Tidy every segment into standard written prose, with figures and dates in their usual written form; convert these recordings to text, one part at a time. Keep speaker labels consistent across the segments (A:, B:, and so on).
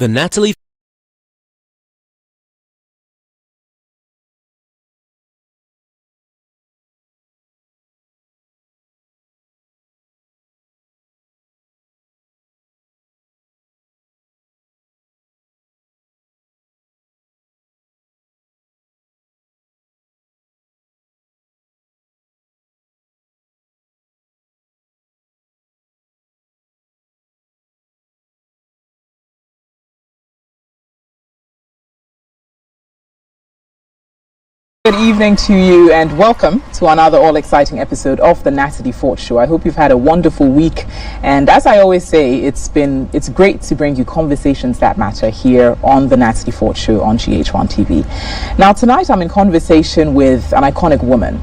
A: The Natalie
B: Good evening to you and welcome to another all-exciting episode of the Natalie Show. I hope you've had a wonderful week, and as I always say, it's great to bring you conversations that matter here on the Natalie Show on GHOne TV. Now tonight I'm in conversation with an iconic woman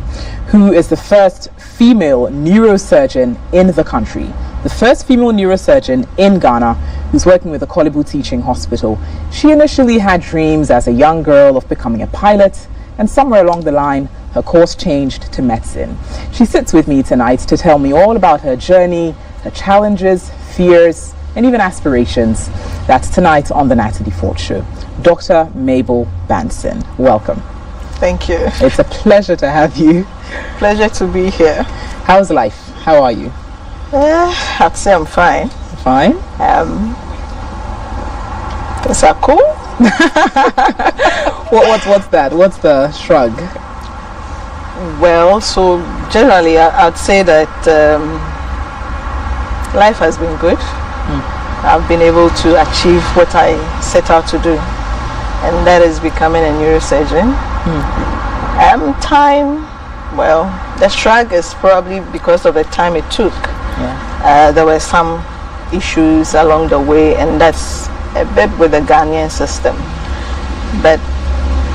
B: who is the first female neurosurgeon in the country. The first female neurosurgeon in Ghana who's working with the Kolebu Teaching Hospital. She initially had dreams as a young girl of becoming a pilot, and somewhere along the line, her course changed to medicine. She sits with me tonight to tell me all about her journey, her challenges, fears, and even aspirations. That's tonight on the Natalie Show. Dr. Mabel Banson, welcome.
C: Thank you.
B: It's a pleasure to have you.
C: Pleasure to be here.
B: How's life? How are you?
C: I'd say I'm fine.
B: Fine?
C: Things are cool.
B: What's that? What's the shrug?
C: Well, so generally I'd say that life has been good. I've been able to achieve what I set out to do, and that is becoming a neurosurgeon. Time, well, the shrug is probably because of the time it took. There were some issues along the way, and that's a bit with the Ghanaian system, but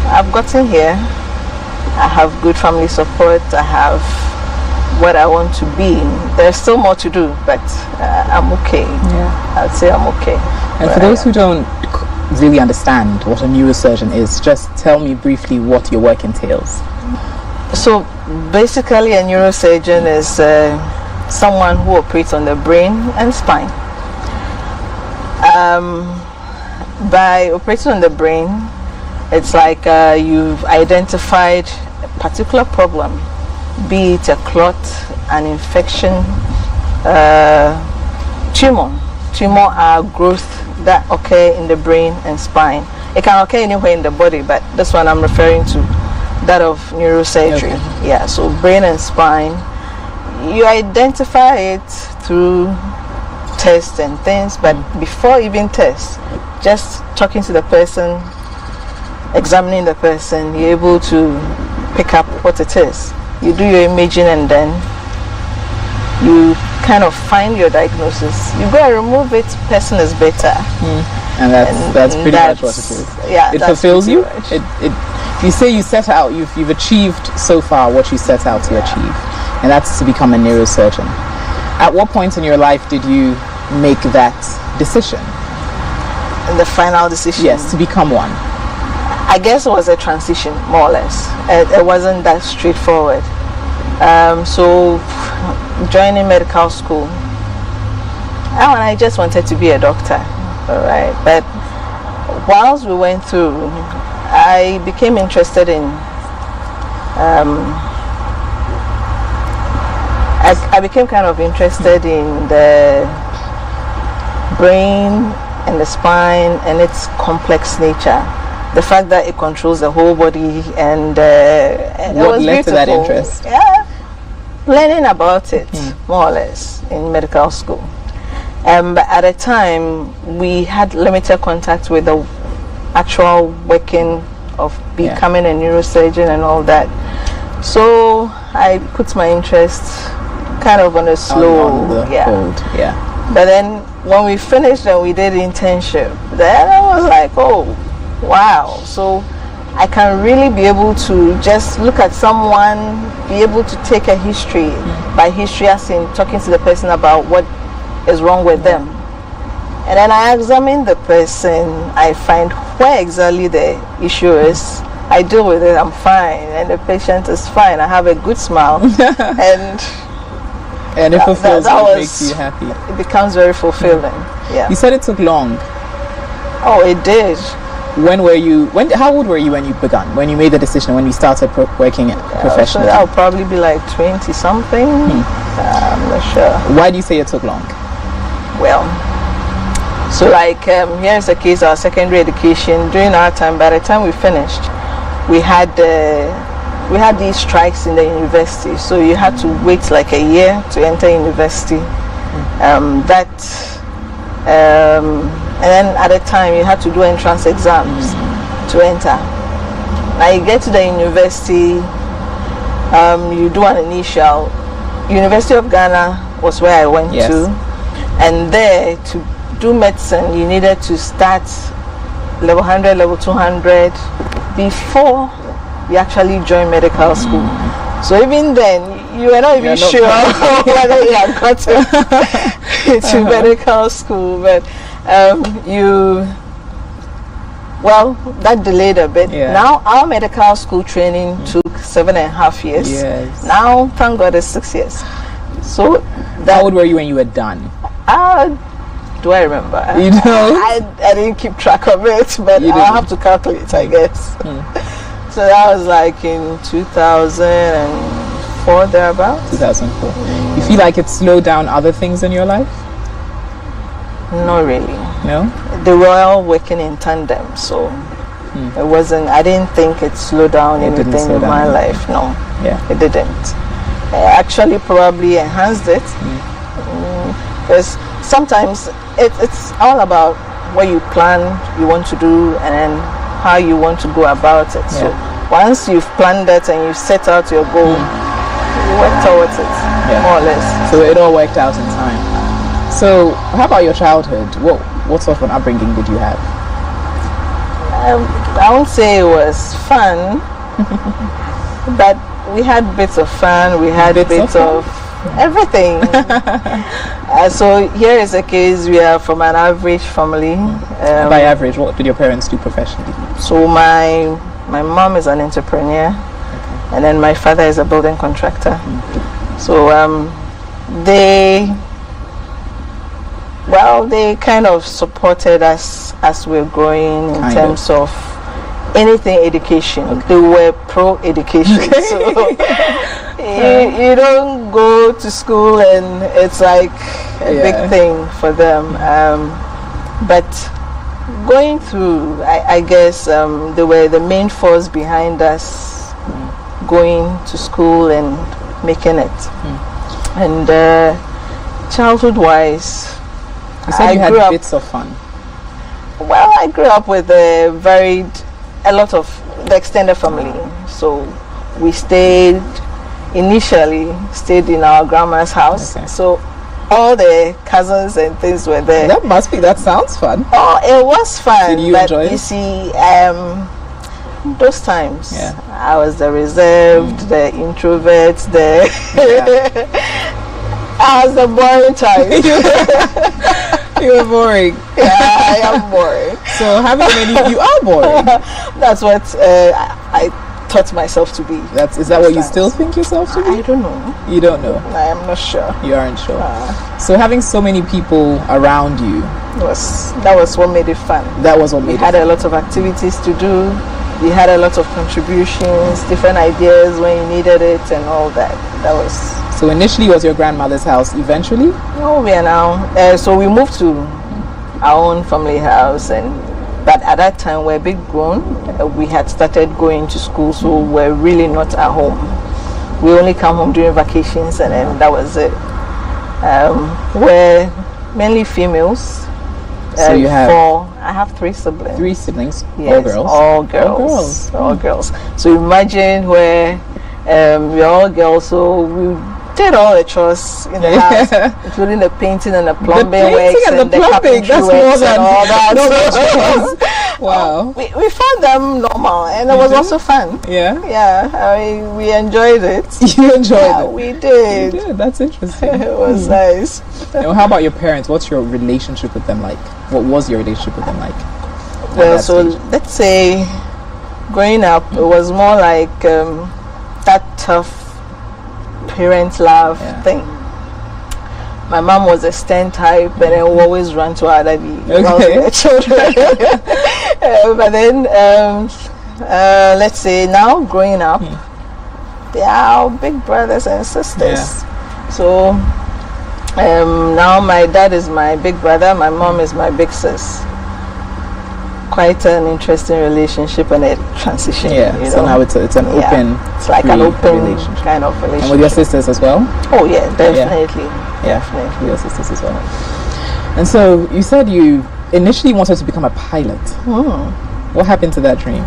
C: I've gotten here. I have good family support. I have what I want to be. There's still more to do, but I'm okay. I'd say I'm okay.
B: And for those who don't really understand what a neurosurgeon is, just tell me briefly what your work entails.
C: So basically a neurosurgeon is someone who operates on the brain and spine. By operating on the brain, it's like you've identified a particular problem, be it a clot, an infection, tumor are growth that occur in the brain and spine. It can occur anywhere in the body, but this one I'm referring to, that of neurosurgery. Okay. Yeah, so brain and spine, you identify it through tests and things, but before even tests, just talking to the person, examining the person, you're able to pick up what it is. You do your imaging and then you kind of find your diagnosis. You go and remove it, person is better.
B: And that's pretty much what it is.
C: Yeah,
B: it fulfills you. You say you set out, you've achieved so far what you set out to achieve, and that's to become a neurosurgeon. At what point in your life did you make that decision?
C: The final decision?
B: Yes, to become one.
C: I guess it was a transition, more or less. It wasn't that straightforward. So joining medical school, I just wanted to be a doctor, all right. But whilst we went through, I became interested in I became kind of interested in the brain and the spine and its complex nature, the fact that it controls the whole body, and
B: what led to that interest?
C: Yeah, learning about it more or less in medical school. But at the time we had limited contact with the actual working of becoming a neurosurgeon and all that, so I put my interest kind of on a slow
B: hold.
C: But then when we finished and we did internship, then I was like, oh wow, so I can really be able to just look at someone, be able to take a history, by history as in talking to the person about what is wrong with them, and then I examine the person, I find where exactly the issue is, I deal with it, I'm fine, and the patient is fine, I have a good smile,
B: and it fulfills you, makes you happy.
C: It becomes very fulfilling. Yeah.
B: You said it took long.
C: Oh, it did.
B: How old were you when you began? When you made the decision, when you started working professionally?
C: So I'll probably be like 20 something. I'm not sure.
B: Why do you say it took long?
C: Well, so like here's the case, our secondary education during our time. By the time we finished, we had these strikes in the university, so you had to wait like a year to enter university. And then at the time you had to do entrance exams to enter. Now you get to the university, you do an initial. University of Ghana was where I went to, and there to do medicine you needed to start level 100, level 200 before you actually join medical school. So even then you were not even sure whether you had gotten to medical school, but that delayed a bit. Now our medical school training took 7.5 years. Now thank God it's 6 years. So
B: how old were you when you were done?
C: Do I remember?
B: You know,
C: I didn't keep track of it, but I'll have to calculate, I guess. So that was like in 2004 thereabouts.
B: 2004. You feel like it slowed down other things in your life?
C: Not really.
B: No?
C: They were all working in tandem, so it wasn't. I didn't think it slowed down anything in my life. No, it didn't. Actually, probably enhanced it, because sometimes it's all about what you plan you want to do and then how you want to go about it. So once you've planned it and you set out your goal, you work towards it, more or less.
B: So it all worked out in time. So how about your childhood? What sort of an upbringing did you have?
C: I won't say it was fun, but we had bits of fun. We had bits of everything. So here is a case. We are from an average family.
B: By average, what did your parents do professionally?
C: So my mom is an entrepreneur, and then my father is a building contractor. So they kind of supported us as we're growing in terms of anything education. They were pro education. So you don't go to school and it's like a big thing for them. But going through, I guess they were the main force behind us going to school and making it. And childhood wise,
B: you said you had bits of fun.
C: Well, I grew up with a lot of the extended family. So we initially stayed in our grandma's house. So all the cousins and things were there.
B: That sounds fun.
C: Oh, it was fun.
B: Did you enjoy it?
C: You see, those times I was the reserved, the introvert, I was the boring type.
B: You were boring.
C: Yeah, I am boring.
B: So you are boring.
C: That's what I taught myself to be.
B: Is that what you still think yourself to be?
C: I don't know.
B: You don't know?
C: I am not sure.
B: You aren't sure. So having so many people around you,
C: that was what made it fun.
B: That was what made
C: it fun. We had a lot of activities to do. We had a lot of contributions, different ideas when you needed it and all that.
B: So initially was your grandmother's house, eventually?
C: No, we are now. So we moved to our own family house, but at that time we're a bit grown. We had started going to school, so we're really not at home. We only come home during vacations, and then that was it. We're mainly females.
B: So you have
C: I have 3 siblings.
B: 3 siblings?
C: Yes, all girls. All girls. So imagine where we're all girls, so we did all the chores in the house, including the painting and the plumbing works and the carpentry works and all that. Wow. We found them normal, and it was also fun.
B: Yeah?
C: Yeah, we enjoyed it.
B: You enjoyed it?
C: We did.
B: You did. That's interesting.
C: It was nice.
B: And how about your parents? What's your relationship with them like? What was your relationship with them like?
C: Well, so let's say growing up, it was more like that tough parent love thing. My mom was a stern type, and then we always run to our daddy
B: Okay.
C: the children. But then, let's say now growing up, they are our big brothers and sisters. So now my dad is my big brother, my mom is my big sis. Quite an interesting relationship and a transition.
B: Yeah,
C: you
B: so
C: know?
B: now it's an open,
C: it's like an open
B: relationship.
C: kind of relationship.
B: And with your sisters as well?
C: Oh yeah, definitely.
B: Yeah,
C: Definitely.
B: with your sisters as well. And so you said you initially wanted to become a pilot. What happened to that dream?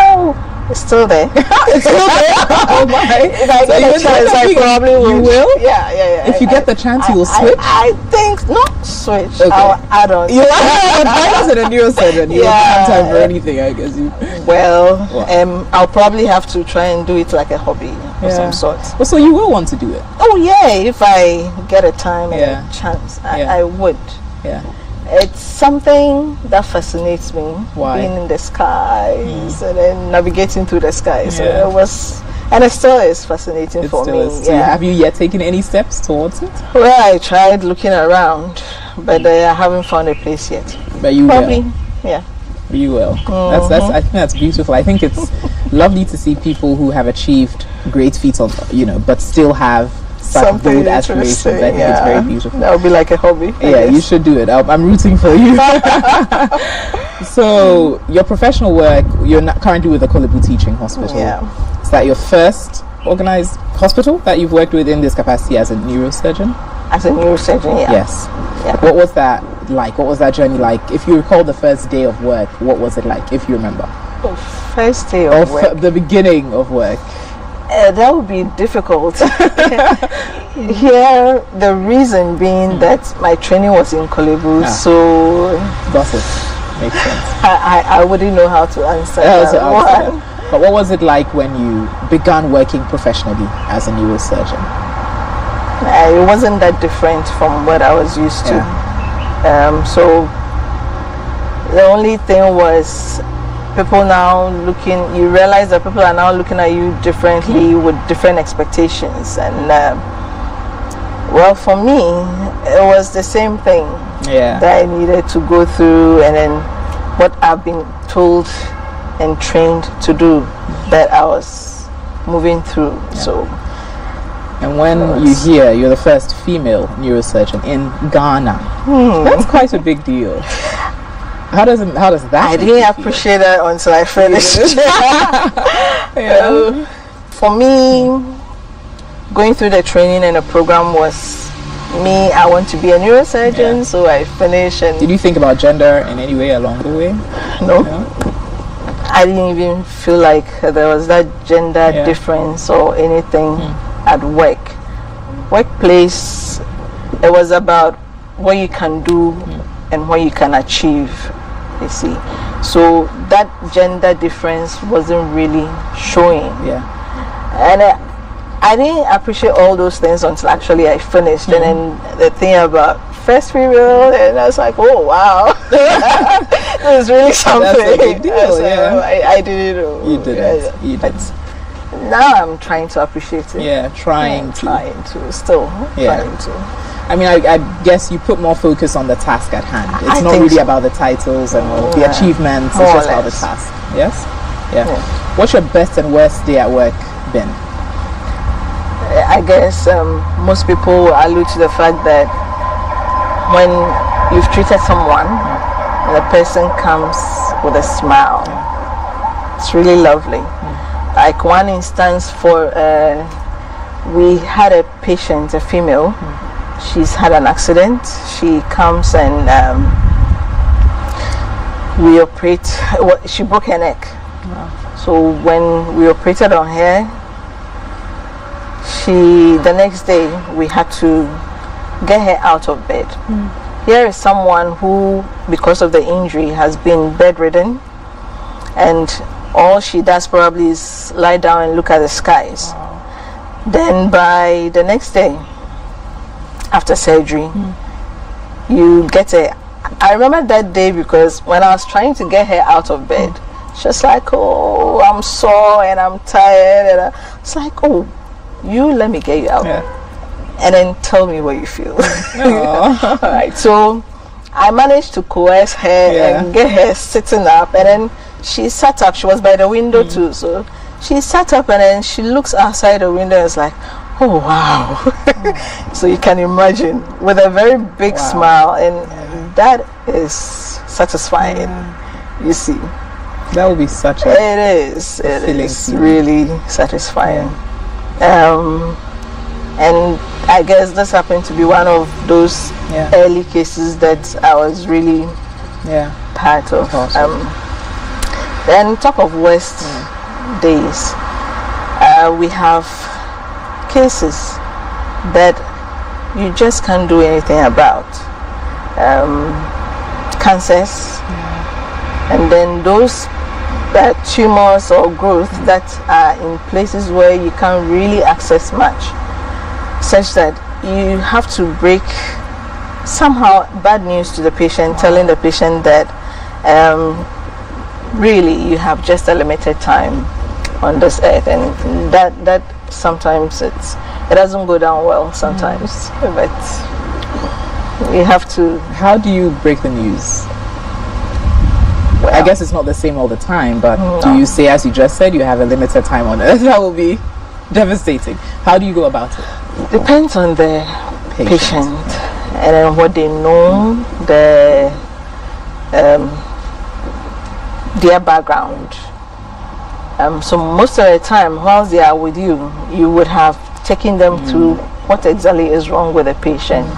C: Oh, it's still there. It's still there.
B: Oh my!
C: If I get a chance, I probably will.
B: You will?
C: Yeah.
B: If you get the chance, you will switch.
C: I think not switch.
B: Okay.
C: I'll add on.
B: You are a pilot and a neurosurgeon. You don't have time for anything, I guess.
C: Well, I'll probably have to try and do it like a hobby of some sort.
B: Well, so you will want to do it?
C: Oh yeah, if I get a time and
B: Yeah.
C: a chance,
B: Yeah.
C: I would.
B: Yeah.
C: It's something that fascinates me.
B: Why?
C: Being in the skies and then navigating through the skies. So
B: Yeah.
C: it was, and it still is fascinating for me.
B: So have you yet taken any steps towards it?
C: Well, I tried looking around, but I haven't found a place yet.
B: But you
C: Probably,
B: will.
C: yeah.
B: You will. That's. I think that's beautiful. I think it's lovely to see people who have achieved great feats on, but still have such
C: Something
B: bold aspirations. I think it's very beautiful.
C: That would be like a hobby. I
B: Yeah, you
C: guess.
B: should do it. I'm rooting for you. So your professional work, you're not currently with the Kolebu Teaching Hospital.
C: Yeah.
B: Is that your first organized hospital that you've worked with in this capacity as a neurosurgeon?
C: As a neurosurgeon, yeah.
B: Yes.
C: Yeah.
B: What was that like? What was that journey like? If you recall the first day of work, what was it like, if you remember?
C: First day
B: Or
C: of work.
B: the beginning of work?
C: That would be difficult. Here, the reason being that my training was in Kolebu, so
B: Got it. Makes sense.
C: I wouldn't know how to answer that one.
B: But what was it like when you began working professionally as a neurosurgeon?
C: It wasn't that different from what I was used to. So the only thing was people now you realize that people are now looking at you differently with different expectations. And well, for me, it was the same thing that I needed to go through, and then what I've been told and trained to do that I was moving through. So.
B: And when you hear you're the first female neurosurgeon in Ghana, that's quite a big deal. How does that?
C: I didn't appreciate that until I finished. For me, going through the training and the program was me. I want to be a neurosurgeon, so I finished. And
B: did you think about gender in any way along the way?
C: No. I didn't even feel like there was that gender difference or anything at work. Workplace, it was about what you can do and what you can achieve, you see. So that gender difference wasn't really showing. And I didn't appreciate all those things until actually I finished. And then the thing about first female, and I was like, oh wow, this is really something.
B: That's a big deal.
C: I didn't know.
B: You didn't. You didn't.
C: Now I'm trying to appreciate it.
B: Trying to.
C: Trying to.
B: I mean, I guess you put more focus on the task at hand. It's not really about the titles and all the achievements. It's just about the task. Yes? Yeah. What's your best and worst day at work been?
C: I guess most people will allude to the fact that when you've treated someone and the person comes with a smile, it's really lovely. Like one instance we had a patient, a female. She's had an accident. She comes and we operate. She broke her neck. So when we operated on her, the next day we had to get her out of bed. Here is someone who, because of the injury, has been bedridden, and all she does probably is lie down and look at the skies. Then by the next day after surgery, you get I remember that day because when I was trying to get her out of bed, she's like, oh, I'm sore and I'm tired, and it's like, oh, you let me get you out. and then tell me what you feel.
B: Oh.
C: All right, so I managed to coerce her and get her sitting up, and then she sat up. She was by the window too, so she sat up, and then she looks outside the window and is like, oh wow. So you can imagine, with a very big smile, and that is satisfying. You see,
B: that would be such a
C: it is really satisfying. And I guess this happened to be one of those early cases that I was really part of. Then talk of worst days, we have cases that you just can't do anything about. Cancers, and then those tumors or growth that are in places where you can't really access much, such that you have to break somehow bad news to the patient, telling the patient that really you have just a limited time on this earth, and that sometimes it doesn't go down well sometimes, but you have to.
B: How do you break the news? Well, I guess it's not the same all the time, but do you say, as you just said, you have a limited time on earth? That will be devastating. How do you go about it?
C: Depends on the patient and then what they know, their background. So most of the time, whilst they are with you, you would have taken them through what exactly is wrong with the patient.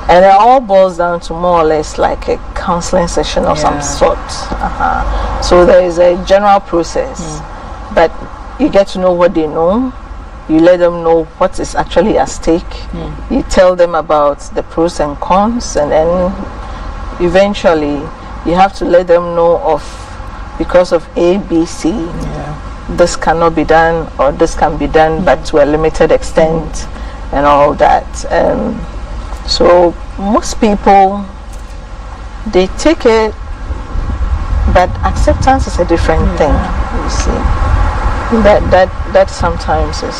C: And it all boils down to more or less like a counseling session of some sort. So there is a general process, but you get to know what they know. You let them know what is actually at stake. You tell them about the pros and cons, and then eventually you have to let them know of, because of A, B, C, this cannot be done, or this can be done, but to a limited extent, and all that. So most people, they take it, but acceptance is a different thing. You see, that sometimes is.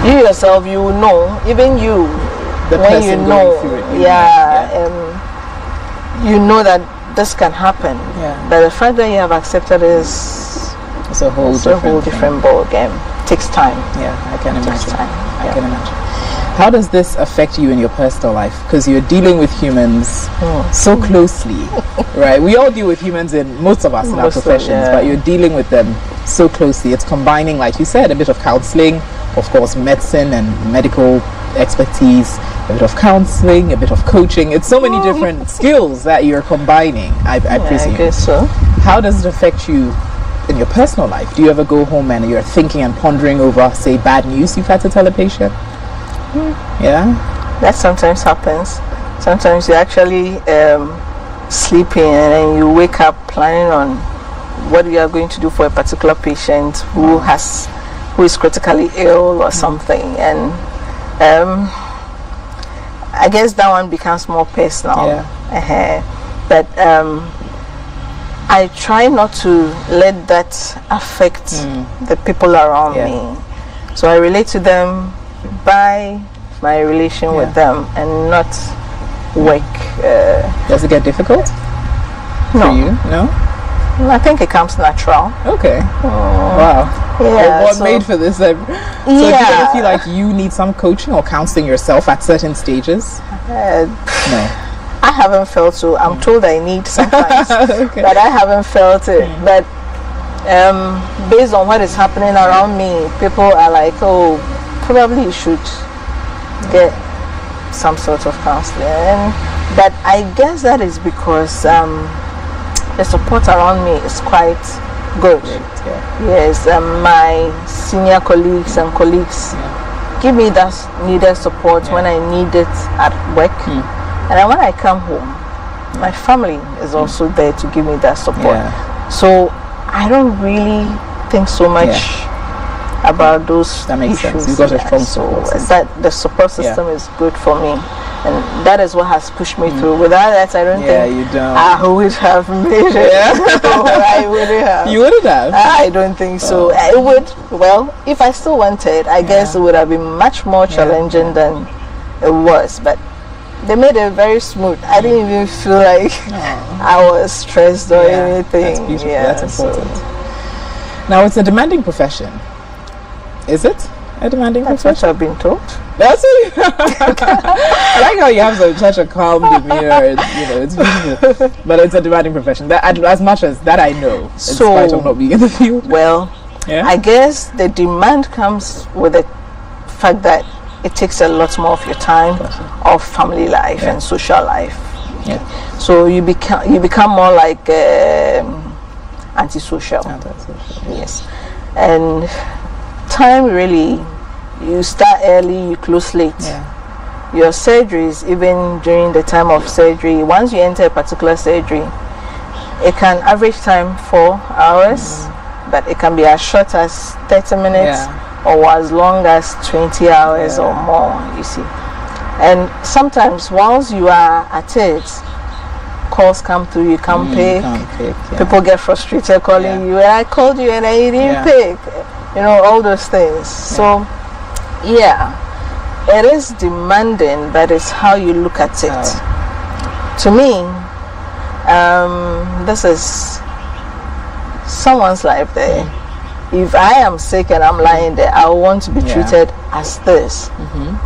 C: You yourself, you know, even you,
B: the
C: when you know, you know that this can happen. But the fact that you have accepted is
B: a whole
C: different ball game. It takes time.
B: I can imagine. I can imagine. How does this affect you in your personal life? Because you're dealing with humans so closely, right? We all deal with humans, in most of us in our professions, but you're dealing with them so closely. It's combining, like you said, a bit of counseling, of course, medicine and medical expertise, a bit of counseling, a bit of coaching. It's so many different skills that you're combining, I presume.
C: I guess so.
B: How does it affect you in your personal life? Do you ever go home and you're thinking and pondering over, say, bad news you've had to tell a patient?
C: That sometimes happens. Sometimes you're actually sleeping, and then you wake up planning on what you are going to do for a particular patient who is critically ill or something, and I guess that one becomes more personal. But I try not to let that affect the people around me. So I relate to them by my relation with them, and not work.
B: Does it get difficult for you? No?
C: I think it comes natural.
B: Okay. Wow. What made for this? So do you ever feel like you need some coaching or counseling yourself at certain stages? No.
C: I haven't felt so. I'm told I need sometimes, but I haven't felt it. But based on what is happening around me, people are like, oh, probably you should get some sort of counseling. But I guess that is because the support around me is quite good. Yes, my senior colleagues and colleagues give me that needed support when I need it at work. And then when I come home, my family is also there to give me that support. So I don't really think so much about those
B: that makes
C: issues.
B: sense. You've got a strong support system.
C: That the support system is good for me. And that is what has pushed me through. Without that, I don't think
B: you don't.
C: I would have made it. I wouldn't have.
B: You wouldn't have?
C: I don't think so. It would, well, if I still wanted, I guess it would have been much more challenging than it was. But they made it very smooth. I didn't even feel like I was stressed or anything.
B: That's beautiful. That's important. Now, it's a demanding profession. Is it a demanding profession?
C: That's what I've been told.
B: That's it. I like how you have such a calm demeanor. And, it's beautiful. But it's a demanding profession. That, as much as that I know, in spite of not being in the field.
C: Well, I guess the demand comes with the fact that it takes a lot more of your time, of family life and social life. Yeah. So you become more like antisocial. Yes. And time really, you start early, you close late. Your surgeries, even during the time of surgery, once you enter a particular surgery, it can average time 4 hours, but it can be as short as 30 minutes or as long as 20 hours or more, you see. And sometimes whilst you are at it, calls come through, you can't pick. People get frustrated calling you, and I called you and I didn't pick. All those things. So it is demanding, but it's how you look at it. To me, this is someone's life there. If I am sick and I'm lying there, I want to be treated as this.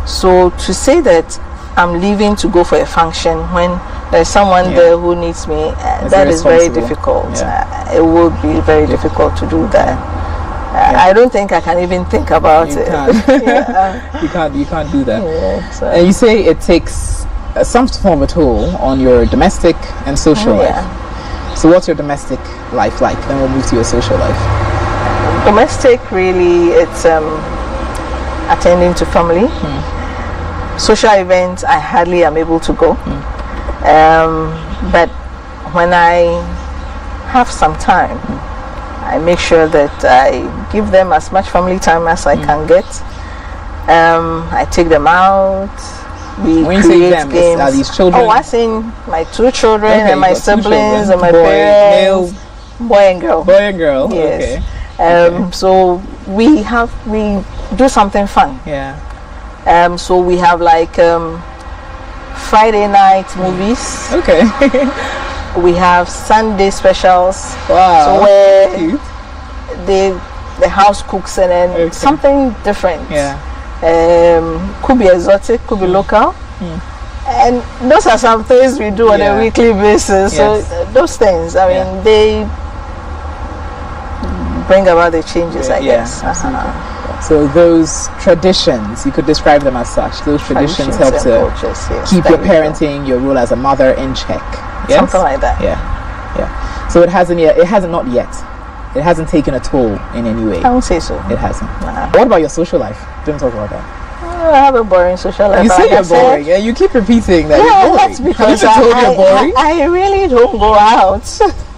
C: So to say that I'm leaving to go for a function when there's someone there who needs me, that is very difficult. It would be very difficult to do that. I don't think I can even think about it.
B: You can't do that. And you say it takes some form of a toll on your domestic and social life. So what's your domestic life like? Then we'll move to your social life.
C: Domestic, really, it's attending to family. Social events, I hardly am able to go. But when I have some time, I make sure that I give them as much family time as I can get. I take them out. We
B: when
C: create
B: you say them,
C: games.
B: Are these children?
C: Oh, I sing my 2 children and my siblings and my parents. Boy and girl.
B: Boy and girl.
C: Yes. So we do something fun. So we have like Friday night movies.
B: Okay.
C: We have Sunday specials.
B: Wow.
C: So where the house cooks and then something different. Could be exotic, could be local. And those are some things we do on a weekly basis. So those things, I mean, they bring about the changes, I guess.
B: So those traditions, you could describe them as such. Those traditions help to keep your parenting, your role as a mother in check. Yes?
C: Something like that.
B: So it hasn't taken a toll in any way.
C: I won't say so.
B: It hasn't. What about your social life? Don't talk about that.
C: I have a boring social life.
B: You say you're boring. Yeah, you keep repeating that.
C: Yeah,
B: you're boring.
C: that's because you're boring? I really don't go out.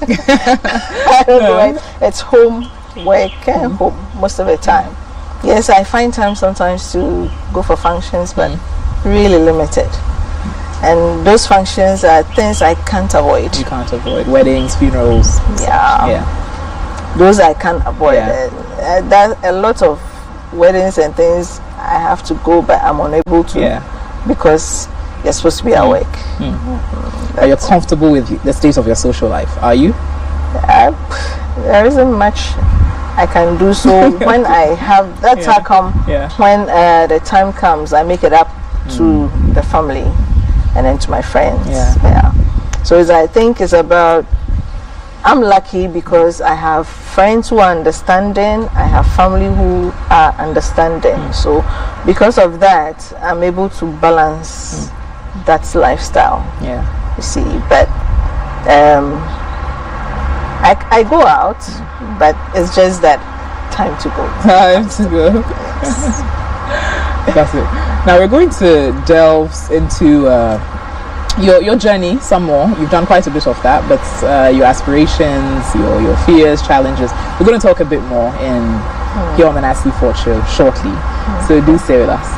C: I don't go out. It's home, work, and home most of the time. Yes, I find time sometimes to go for functions, but really limited. And those functions are things I can't avoid.
B: You can't avoid weddings, funerals.
C: Those I can't avoid. That a lot of weddings and things I have to go, but I'm unable to because you're supposed to be at work.
B: Are you comfortable with the state of your social life? Are you?
C: There isn't much I can do. So when I have, that's how come when the time comes, I make it up to the family and then to my friends. So I think it's about, I'm lucky because I have friends who are understanding, I have family who are understanding. So because of that, I'm able to balance that lifestyle. You see, but I go out, but it's just that time to go.
B: Time to go. That's it. Now we're going to delve into your journey some more. You've done quite a bit of that, but your aspirations, your fears, challenges. We're going to talk a bit more here on the Natalie Ford Show shortly. So do stay with us.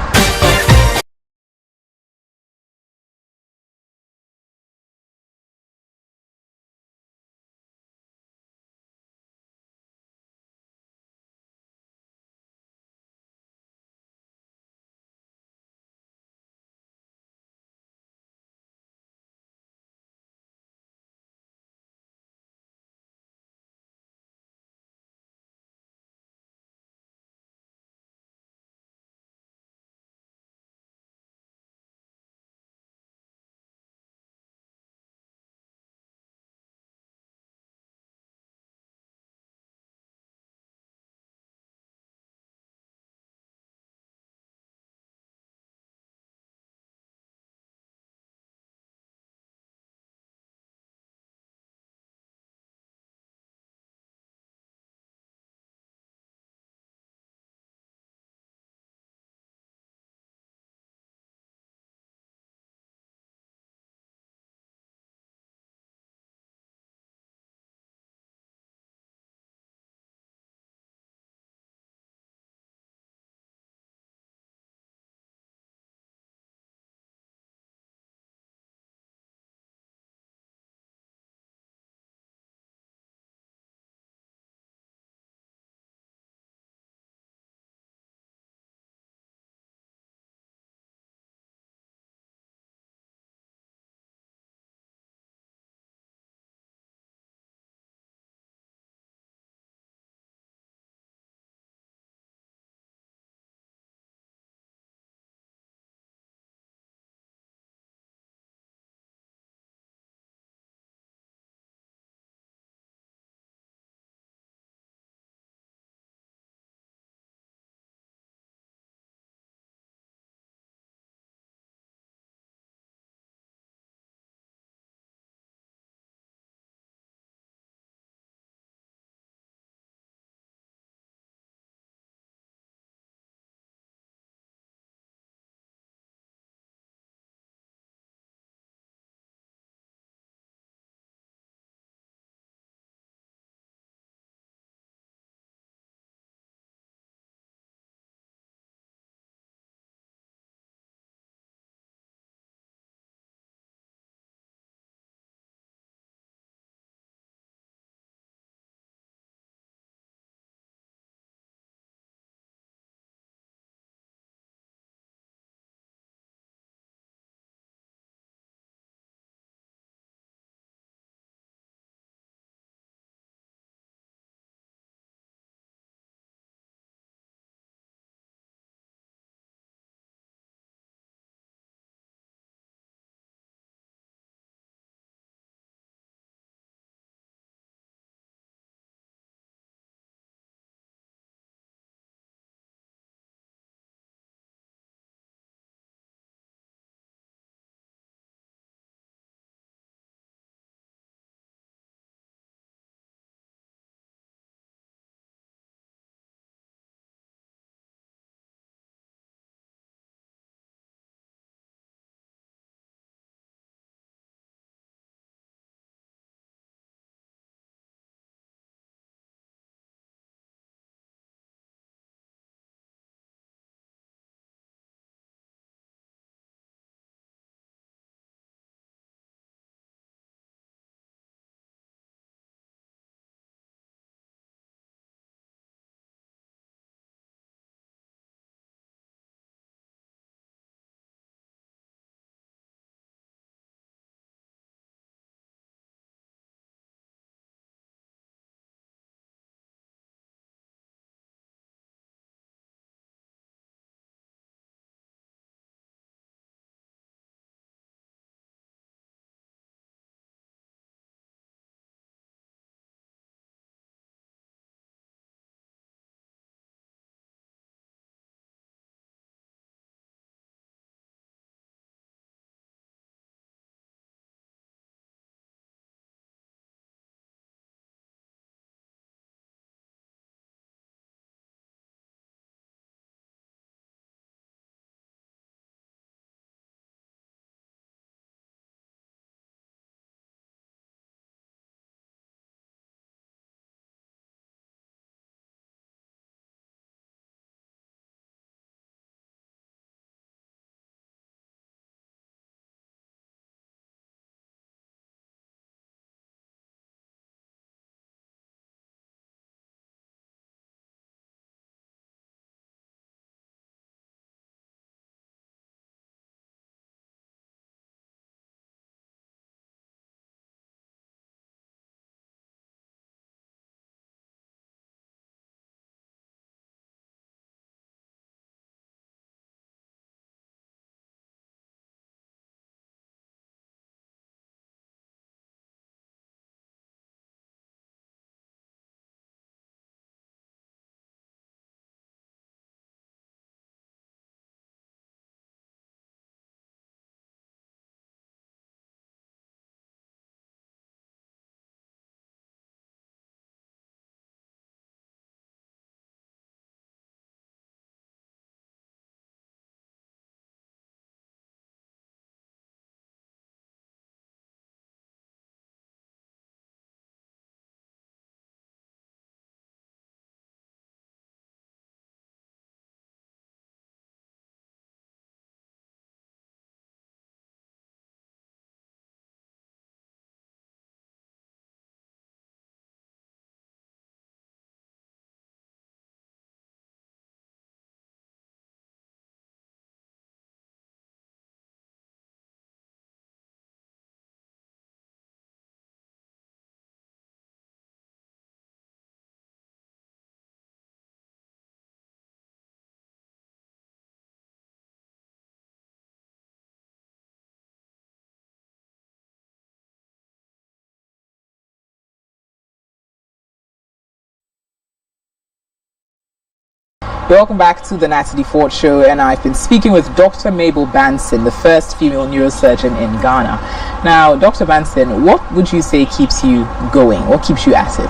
B: Welcome back to the Natalie Fort Show, and I've been speaking with Dr. Mabel Banson, the first female neurosurgeon in Ghana. Now, Dr. Banson, what would you say keeps you going? What keeps you at it?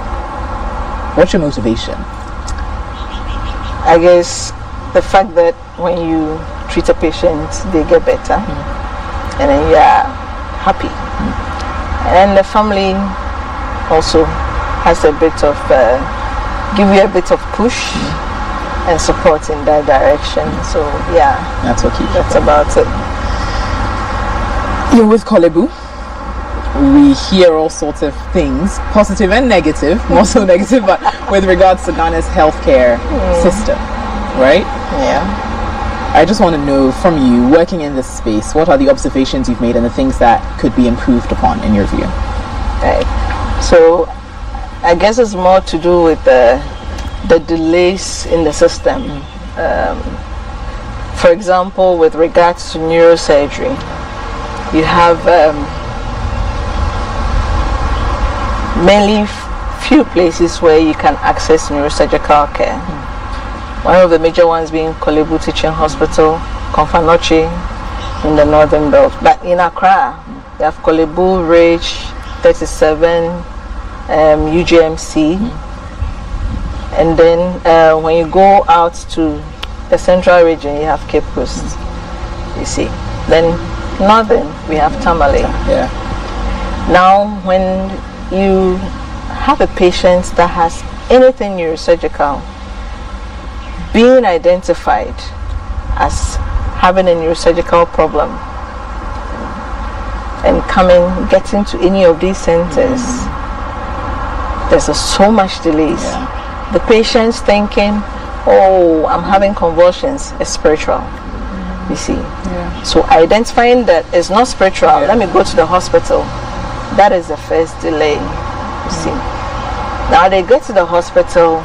B: What's your motivation?
C: I guess the fact that when you treat a patient, they get better, and then you are happy. And the family also has a bit of, give you a bit of push and support in that direction. So yeah,
B: that's what keeps
C: that's about it.
B: You're with Kolebu. We hear all sorts of things, positive and negative, more so negative, but with regards to Ghana's healthcare system, right?
C: Yeah.
B: I just want to know from you, working in this space, what are the observations you've made and the things that could be improved upon in your view?
C: Right. So I guess it's more to do with the delays in the system. For example, with regards to neurosurgery, you have mainly few places where you can access neurosurgical care. One of the major ones being Kolebu Teaching Hospital, Konfanochi in the northern belt. But in Accra, you have Kolebu, Ridge, 37, UGMC. And then when you go out to the central region, you have Cape Coast, you see. Then northern, we have Tamale.
B: Yeah.
C: Now, when you have a patient that has anything neurosurgical, being identified as having a neurosurgical problem and getting to any of these centers, there's so much delays.
B: Yeah.
C: The patient's thinking, oh, I'm having convulsions, it's spiritual, you see.
B: Yeah.
C: So identifying that it's not spiritual, let me go to the hospital. That is the first delay, you see. Now they get to the hospital.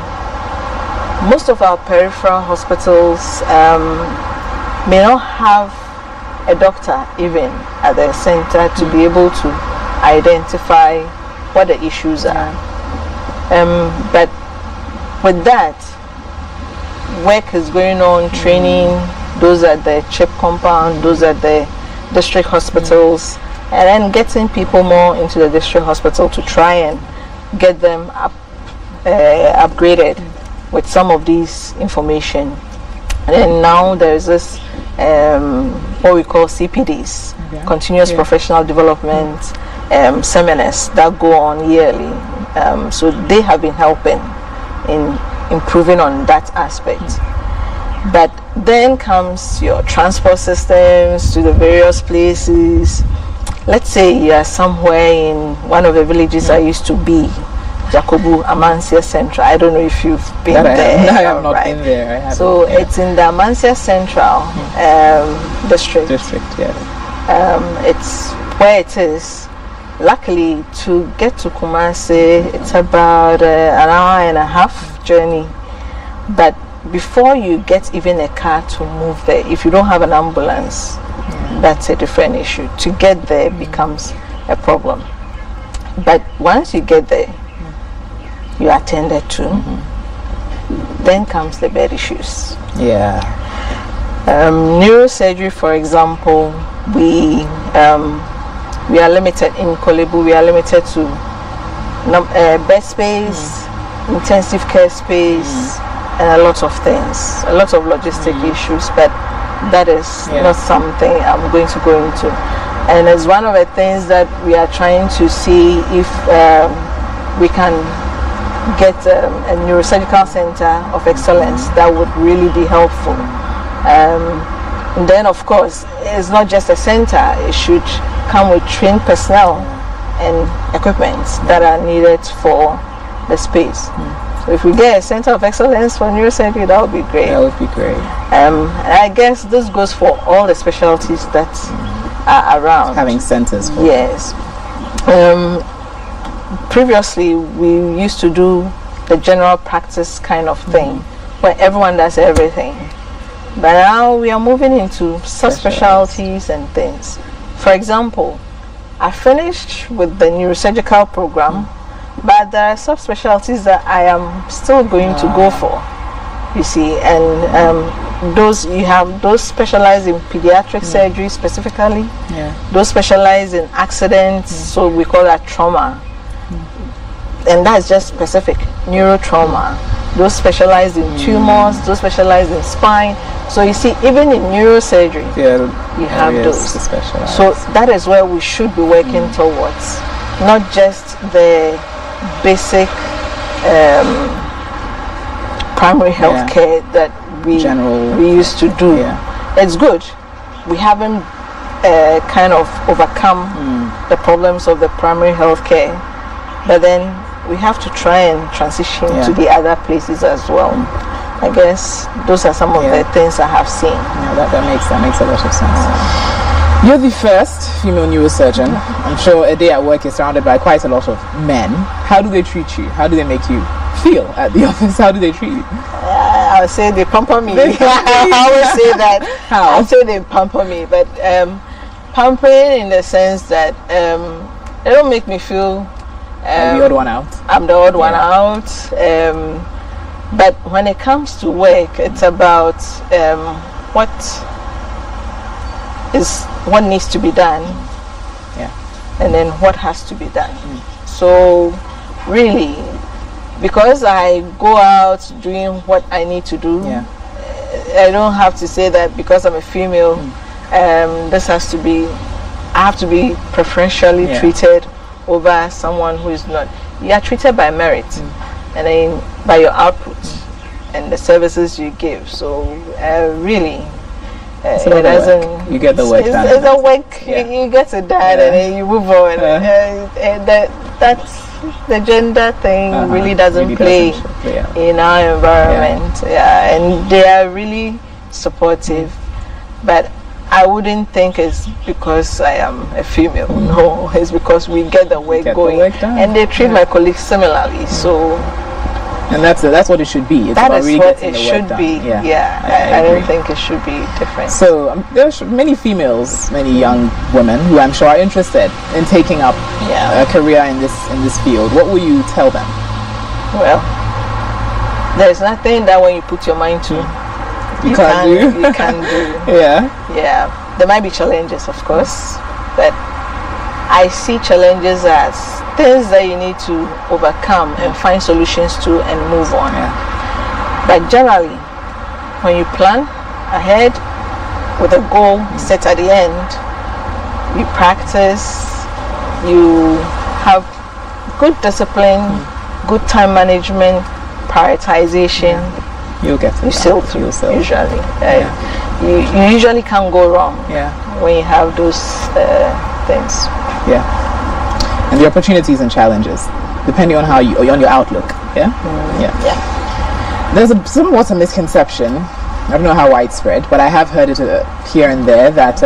C: Most of our peripheral hospitals may not have a doctor even at the center to be able to identify what the issues are. But with that, work is going on, training those at the CHIP compound, those at the district hospitals, and then getting people more into the district hospital to try and get them upgraded with some of these information. And then now there's this what we call CPDs, continuous professional development seminars that go on yearly. So they have been helping in improving on that aspect. But then comes your transport systems to the various places. Let's say you are somewhere in one of the villages I used to be, Jakobu, Amansia Central. I don't know if you've been there.
B: I have not been there. I haven't.
C: So it's in the Amansia Central district.
B: Yes.
C: It's where it is. Luckily, to get to Kumasi, it's about an hour and a half journey. But before you get even a car to move there, if you don't have an ambulance, that's a different issue. To get there becomes a problem. But once you get there, you are attended to. Then comes the bed issues.
B: Yeah.
C: Neurosurgery, for example, we are limited in Kolebu. We are limited to bed space, intensive care space, and a lot of things, a lot of logistic issues. But that is not something I'm going to go into. And it's one of the things that we are trying to see if we can get a neurosurgical center of excellence that would really be helpful. And then, of course, it's not just a center. It should come with trained personnel and equipment that are needed for the space. So if we get a center of excellence for neurosurgery, that would be great.
B: That would be great.
C: I guess this goes for all the specialties that are around.
B: Having centers for
C: yes. Previously, we used to do the general practice kind of thing, where everyone does everything. But now we are moving into subspecialties and things. For example, I finished with the neurosurgical program, but there are subspecialties that I am still going to go for. You see, and those specialize in pediatric surgery specifically.
B: Yeah.
C: Those specialize in accidents, so we call that trauma. And that's just specific neurotrauma. Those specialize in tumors, those specialize in spine. So you see, even in neurosurgery, you have those. So that is where we should be working towards, not just the basic primary health care that we used to do. It's good. We haven't kind of overcome the problems of the primary health care, but then we have to try and transition to the other places as well. I guess those are some of the things I have seen.
B: Yeah, that makes a lot of sense. You're the first female neurosurgeon. I'm sure a day at work is surrounded by quite a lot of men. How do they treat you? How do they make you feel at the office? How do they treat you?
C: I would say they pamper me. I always say that. How? I would say they pamper me, but pampering in the sense that they don't make me feel
B: the odd one out.
C: I'm the odd one out. But when it comes to work, it's about what needs to be done, and then what has to be done. So really, because I go out doing what I need to do, I don't have to say that because I'm a female, this has to be, I have to be preferentially treated over someone who is not. You are treated by merit, and then by your output and the services you give. So really, it doesn't.
B: You get the work done.
C: It's a work. You get it done, and then you move on. And that's the gender thing really doesn't play in our environment. And they are really supportive, but I wouldn't think it's because I am a female. No, it's because we get the work going, and they treat my colleagues similarly. So,
B: and that's what it should be. It's
C: that
B: about
C: is
B: really
C: what
B: getting
C: it
B: the
C: should
B: work done.
C: be. I don't think it should be different.
B: So there's many females, many young women who I'm sure are interested in taking up a career in this field. What will you tell them?
C: Well, there's nothing that when you put your mind to, you can do. Yeah. There might be challenges, of course, but I see challenges as things that you need to overcome and find solutions to and move on. But generally, when you plan ahead with a goal set at the end, you practice, you have good discipline, good time management, prioritization.
B: You'll get it.
C: You sail through usually. You usually can't go wrong when you have those things.
B: And the opportunities and challenges, depending on how on your outlook. There's somewhat a misconception. I don't know how widespread, but I have heard it here and there that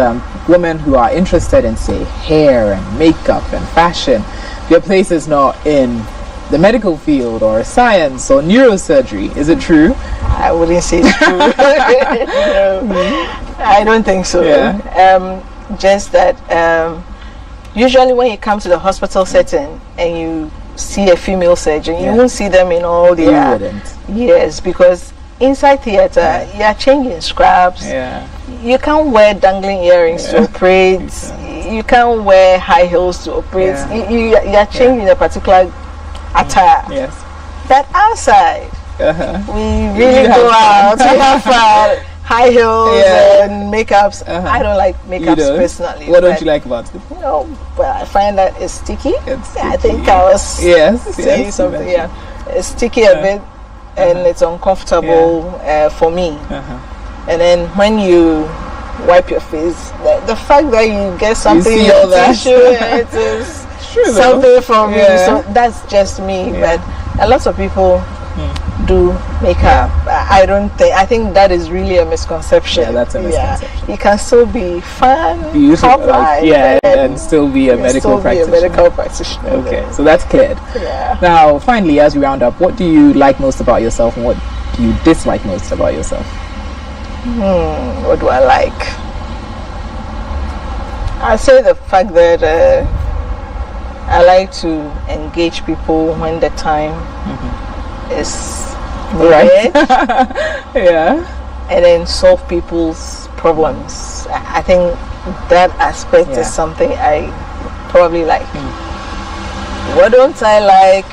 B: women who are interested in, say, hair and makeup and fashion, their place is not in the medical field or science or neurosurgery. Is it true?
C: I wouldn't say it's true. No, I don't think so. Just that usually when you come to the hospital setting and you see a female surgeon, you won't see them in all their years, because inside theater you are changing scraps. You can't wear dangling earrings to operate. You can't wear high heels to operate. You are changing a particular attire. But outside, we really go out. We have fun. High heels and makeups. I don't like makeups personally.
B: What don't you like about it?
C: Well, I find that it's sticky. I think I was saying something. It's sticky a bit, and it's uncomfortable for me. And then when you wipe your face, the fact that you get something in the tissue, it is something from me. So that's just me. But a lot of people do makeup. I think that is really a misconception.
B: That's a misconception.
C: You can still be fun,
B: beautiful, and still be a medical practitioner. Okay, so that's cleared. Now, finally, as we round up, what do you like most about yourself, and what do you dislike most about yourself?
C: What do I like? I say the fact that I like to engage people when the time is
B: Right. Yeah.
C: and then solve people's problems. I think that aspect is something I probably like. What don't I like?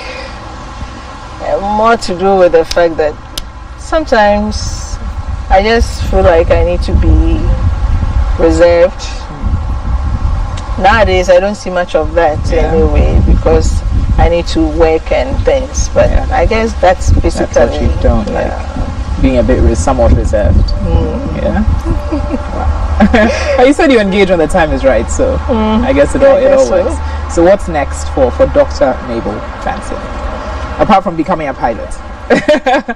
C: More to do with the fact that sometimes I just feel like I need to be reserved. Nowadays I don't see much of that anyway, because I need to work and things, but I guess that's basically
B: what you don't like, being a bit somewhat reserved. Yeah. Wow. You said you engage when the time is right, so I guess it all works. So what's next for Dr. Mabel Fancy, apart from becoming a pilot?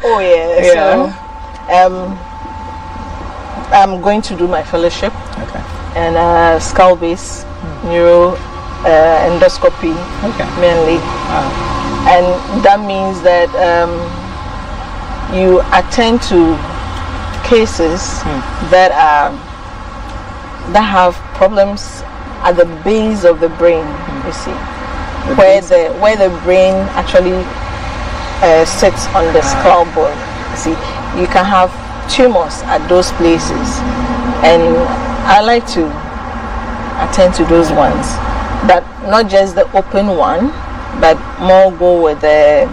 C: Oh yeah. So I'm going to do my fellowship.
B: Okay.
C: And skull base neuro endoscopy mainly. And that means that you attend to cases that have problems at the base of the brain, you see, where the brain actually sits on the skull bone. See, you can have tumors at those places, and I like to attend to those ones, but not just the open one, but more go with the,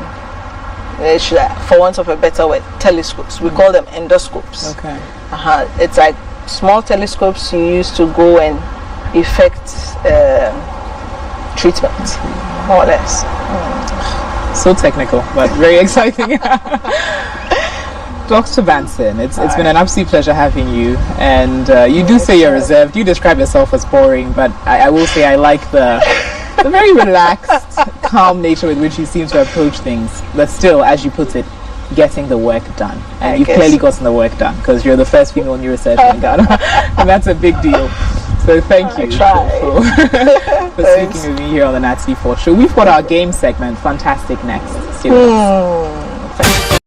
C: for want of a better word, telescopes. We call them endoscopes.
B: Okay.
C: It's like small telescopes you use to go and effect treatment, more or less.
B: So technical, but very exciting. Dr. Benson, it's been an absolute pleasure having you. And you do say you're reserved. You describe yourself as boring, but I will say I like the very relaxed, calm nature with which you seem to approach things. But still, as you put it, getting the work done. And you've clearly gotten the work done, because you're the first female neurosurgeon in Ghana. And that's a big deal. So thank you for speaking with me here on the Natalie Fort Show. We've got our game segment, Fantastic, next. Stay with us.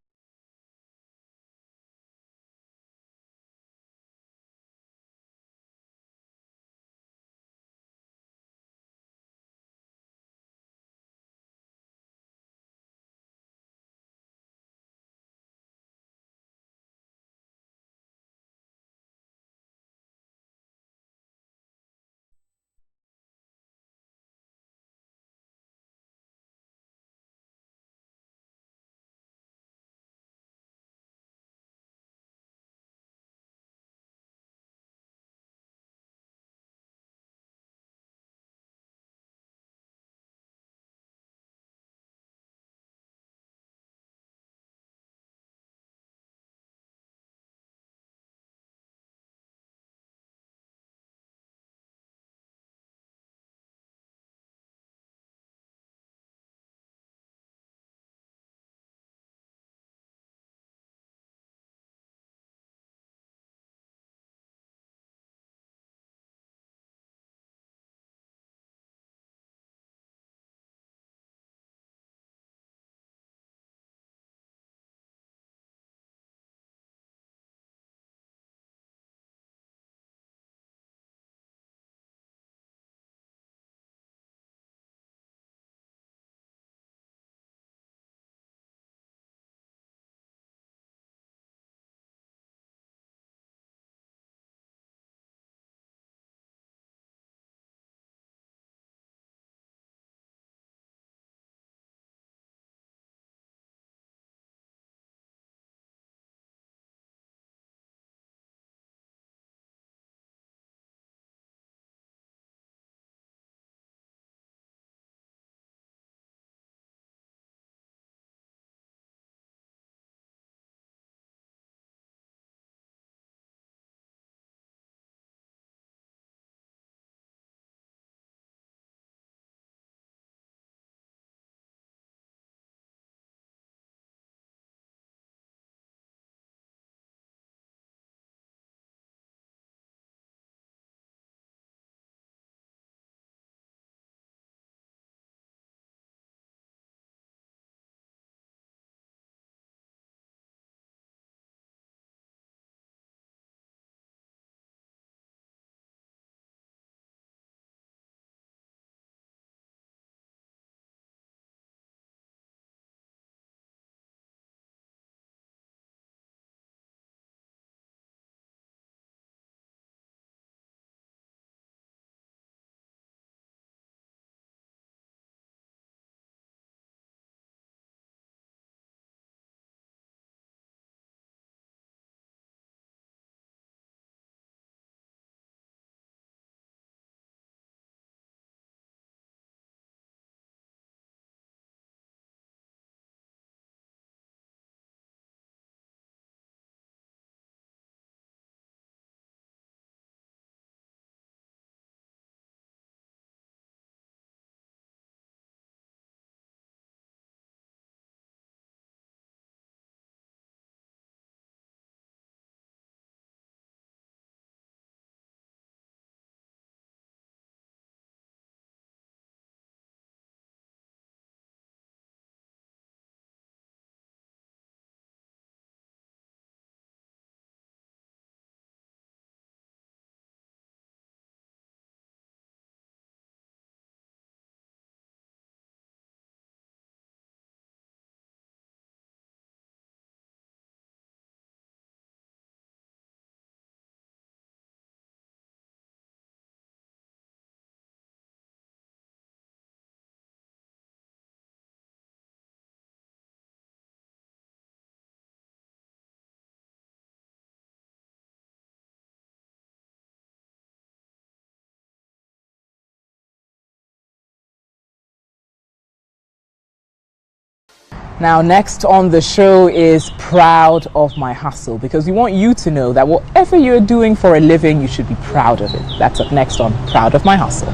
B: Now, next on the show is Proud of My Hustle, because we want you to know that whatever you're doing for a living, you should be proud of it. That's up next on Proud of My Hustle.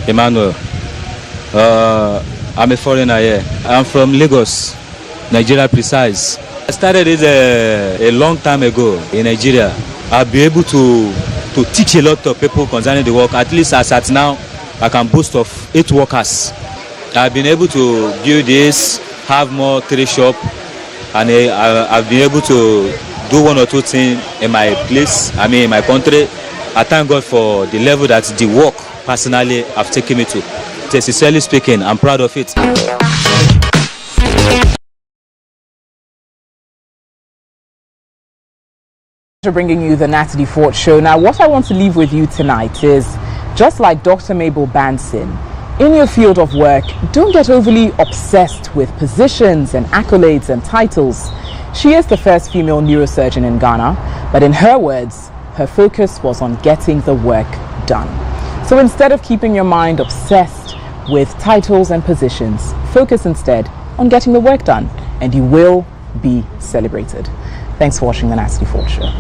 A: Emmanuel, I'm a foreigner here. I'm from Lagos, Nigeria precise. I started this a long time ago in Nigeria. I'll be able to teach a lot of people concerning the work. At least as at now, I can boast of 8 workers. I've been able to build this, have more trade shop, and I've been able to do 1 or 2 things in my place, in my country. I thank God for the level that the work personally have taken me to. Sincerely speaking, I'm proud of it.
B: Bringing you the Natalie Fort Show. Now, what I want to leave with you tonight is, just like Dr. Mabel Banson, in your field of work, don't get overly obsessed with positions and accolades and titles. She is the first female neurosurgeon in Ghana, but in her words, her focus was on getting the work done. So instead of keeping your mind obsessed with titles and positions, focus instead on getting the work done, and you will be celebrated. Thanks for watching the Natalie Fort Show.